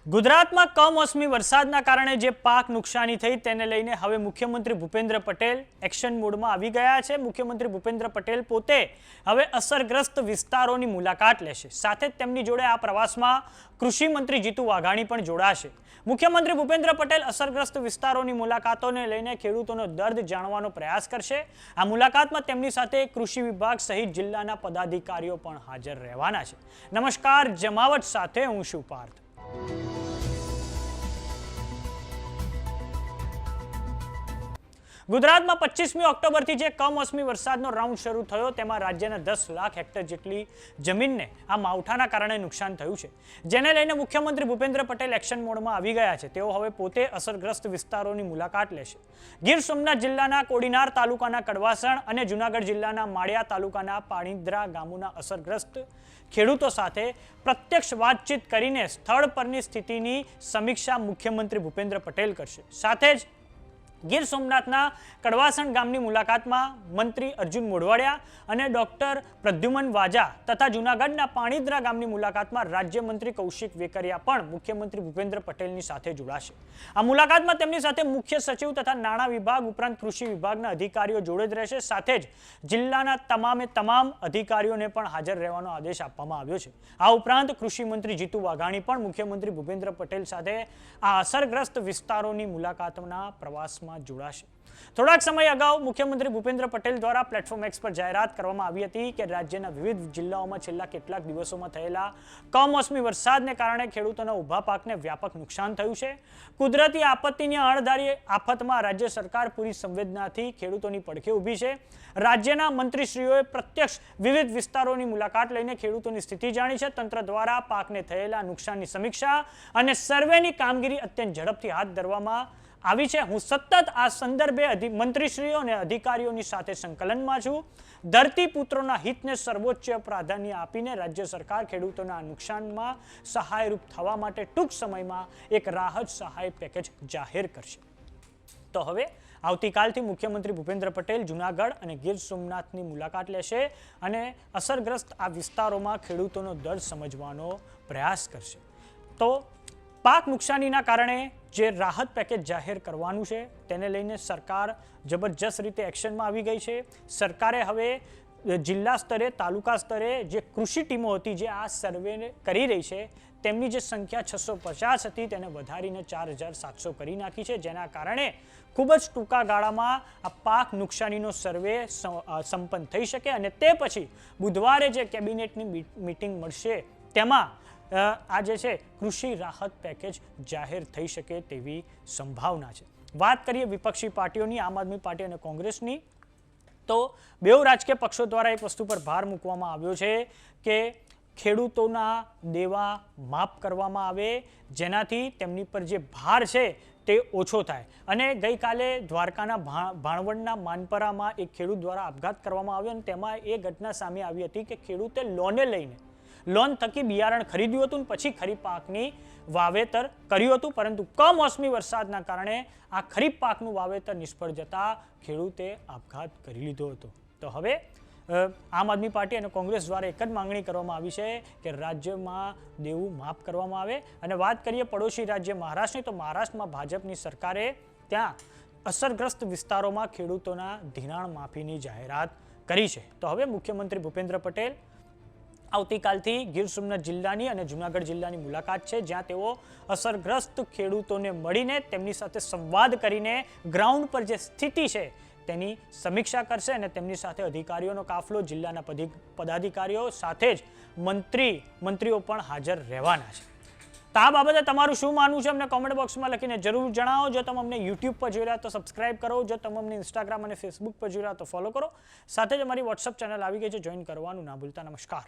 ગુજરાતમાં કમોસમી વરસાદના કારણે જે પાક નુકસાની થઈ તેને લઈને હવે મુખ્યમંત્રી ભૂપેન્દ્ર પટેલ એક્શન મોડમાં આવી ગયા છે। મુખ્યમંત્રી ભૂપેન્દ્ર પટેલ પોતે હવે અસરગ્રસ્ત વિસ્તારોની મુલાકાત લેશે। સાથે જ તેમની જોડે આ પ્રવાસમાં કૃષિ મંત્રી જીતુ વાઘાણી પણ જોડાશે। મુખ્યમંત્રી ભૂપેન્દ્ર પટેલ અસરગ્રસ્ત વિસ્તારોની મુલાકાતોને લઈને ખેડૂતોનો દર્દ જાણવાનો પ્રયાસ કરશે। આ મુલાકાતમાં તેમની સાથે કૃષિ વિભાગ સહિત જિલ્લાના પદાધિકારીઓ પણ હાજર રહેવાના છે। નમસ્કાર, જમાવટ સાથે હું છું પાર્થ। ગુજરાતમાં 25મી ઓક્ટોબરથી જે કમોસમી વરસાદનો રાઉન્ડ શરૂ થયો તેમાં રાજ્યના 10 લાખ હેક્ટર જેટલી જમીનને આ માવઠાના કારણે નુકસાન થયું છે, જેને લઈને મુખ્યમંત્રી ભૂપેન્દ્ર પટેલ એક્શન મોડમાં આવી ગયા છે। તેઓ હવે પોતે અસરગ્રસ્ત વિસ્તારોની મુલાકાત લેશે। ગીર સોમનાથ જિલ્લાના કોડીનાર તાલુકાના કડવાસણ અને જૂનાગઢ જિલ્લાના માળિયા તાલુકાના પાણીદ્રા ગામોના અસરગ્રસ્ત ખેડૂતો સાથે પ્રત્યક્ષ વાતચીત કરીને સ્થળ પરની સ્થિતિની સમીક્ષા મુખ્યમંત્રી ભૂપેન્દ્ર પટેલ કરશે। સાથે જ ગીર સોમનાથના કડવાસણ ગામની મુલાકાતમાં મંત્રી અર્જુન મોઢવાડિયા અને ડોક્ટર પ્રદ્યુમન વાજા તથા જૂનાગઢના પાણીદ્રા ગામની મુલાકાતમાં રાજ્યમંત્રી કૌશિક વેકરિયા પણ મુખ્યમંત્રી ભૂપેન્દ્ર પટેલની સાથે જોડાશે। આ મુલાકાતમાં તેમની સાથે મુખ્ય સચિવ તથા નાણાં વિભાગ ઉપરાંત કૃષિ વિભાગના અધિકારીઓ જોડે જ રહેશે। સાથે જ જિલ્લાના તમામ અધિકારીઓને પણ હાજર રહેવાનો આદેશ આપવામાં આવ્યો છે। આ ઉપરાંત કૃષિ મંત્રી જીતુ વાઘાણી પણ મુખ્યમંત્રી ભૂપેન્દ્ર પટેલ સાથે આ અસરગ્રસ્ત વિસ્તારોની મુલાકાતના પ્રવાસમાં જોડાશે। થોડાક સમય અગાઉ મુખ્યમંત્રી ભૂપેન્દ્ર પટેલ દ્વારા પ્લેટફોર્મ એક્સ પર જાહેરાત કરવામાં આવી હતી કે રાજ્યના વિવિધ જિલ્લાઓમાં છેલ્લા કેટલાક દિવસોમાં થયેલા કમોસમી વરસાદને કારણે ખેડૂતોના ઊભા પાકને વ્યાપક નુકસાન થયું છે। કુદરતી આપત્તિની અણધારી આફતમાં રાજ્ય સરકાર પૂરી સંવેદનાથી ખેડૂતોની પડખે ઊભી છે। રાજ્યના મંત્રીશ્રીઓએ પ્રત્યક્ષ વિવિધ વિસ્તારોની મુલાકાત લઈને ખેડૂતોની સ્થિતિ જાણી છે। તંત્ર દ્વારા પાકને થયેલા નુકસાનની સમીક્ષા અને સર્વેની કામગીરી અત્યંત ઝડપથી હાથ ધરવામાં આવી છે। હું સતત આ સંદર્ભે મંત્રીશ્રીઓ અને અધિકારીઓની સાથે સંકલનમાં છું। ધરતીપુત્રોના હિતને સર્વોચ્ચ પ્રાધાન્ય આપીને રાજ્ય સરકાર ખેડૂતોના નુકસાનમાં સહાયરૂપ થવા માટે ટૂંક સમયમાં એક રાહત સહાય પેકેજ જાહેર કરશે। તો હવે આવતીકાલથી મુખ્યમંત્રી ભૂપેન્દ્ર પટેલ જૂનાગઢ અને ગીર સોમનાથની મુલાકાત લેશે અને અસરગ્રસ્ત આ વિસ્તારોમાં ખેડૂતોનો દર્દ સમજવાનો પ્રયાસ કરશે। તો પાક નુકસાનીના કારણે જે રાહત પેકેજ જાહેર કરવાનું છે તેને લઈને સરકાર જબરજસ્ત રીતે એક્શનમાં આવી ગઈ છે। સરકારે હવે જિલ્લા સ્તરે તાલુકા સ્તરે જે કૃષિ ટીમો હતી જે આ સર્વે કરી રહી છે તેમની જે સંખ્યા 650 હતી તેને વધારીને 4700 કરી નાખી છે, જેના કારણે ખૂબ જ ટૂંકા ગાળામાં આ પાક નુકસાનીનો સર્વે સંપન્ન થઈ શકે અને તે પછી બુધવારે જે કેબિનેટની મીટિંગ મળશે તેમાં આ જે છે કૃષિ રાહત પેકેજ જાહેર થઈ શકે તેવી સંભાવના છે। વાત કરીએ વિપક્ષી પાર્ટીઓની, આમ આદમી પાર્ટી અને કોંગ્રેસની, તો બેઉ રાજકીય પક્ષો દ્વારા એક વસ્તુ પર ભાર મૂકવામાં આવ્યો છે કે ખેડૂતોના દેવા માફ કરવામાં આવે, જેનાથી તેમની પર જે ભાર છે તે ઓછો થાય। અને ગઈકાલે દ્વારકાના ભાણવડના માનપરામાં એક ખેડૂત દ્વારા આપઘાત કરવામાં આવ્યો અને તેમાં એ ઘટના સામે આવી હતી કે ખેડૂતે લોન થકી બિયારણ ખરીદ્યું હતું પછી ખરીફ પાકની વાવેતર કર્યું હતું, પરંતુ કમોસમી વરસાદના કારણે આ ખરીફ પાકનું વાવેતર નિષ્ફળ જતા ખેડૂતે આપઘાત કરી લીધો હતો। તો હવે આમ આદમી પાર્ટી અને કોંગ્રેસ દ્વારા એક જ માંગણી કરવામાં આવી છે કે રાજ્યમાં દેવું માફ કરવામાં આવે। અને વાત કરીએ પડોશી રાજ્ય મહારાષ્ટ્રની, તો મહારાષ્ટ્રમાં ભાજપની સરકારે ત્યાં અસરગ્રસ્ત વિસ્તારોમાં ખેડૂતોના ધિરાણ માફીની જાહેરાત કરી છે। તો હવે મુખ્યમંત્રી ભૂપેન્દ્ર પટેલ આવતીકાલથી ગીર સોમનાથ જિલ્લાની અને જૂનાગઢ જિલ્લાની મુલાકાત છે, જ્યાં તેઓ અસરગ્રસ્ત ખેડૂતોને મળીને તેમની સાથે સંવાદ કરીને ગ્રાઉન્ડ પર જે સ્થિતિ છે તેની સમીક્ષા કરશે અને તેમની સાથે અધિકારીઓનો કાફલો, જિલ્લાના પદાધિકારીઓ સાથે જ મંત્રીઓ પણ હાજર રહેવાના છે। તો આ બાબતે તમારું શું માનવું છે અમને કોમેન્ટ બોક્સમાં લખીને જરૂર જણાવો। જો તમે અમને યુટ્યુબ પર જોઈ રહ્યા તો સબસ્ક્રાઇબ કરો, જો તમે અમને ઇન્સ્ટાગ્રામ અને ફેસબુક પર જોઈ રહ્યા તો ફોલો કરો। સાથે જ અમારી વોટ્સઅપ ચેનલ આવી ગઈ છે, જોઈન કરવાનું ના ભૂલતા। નમસ્કાર।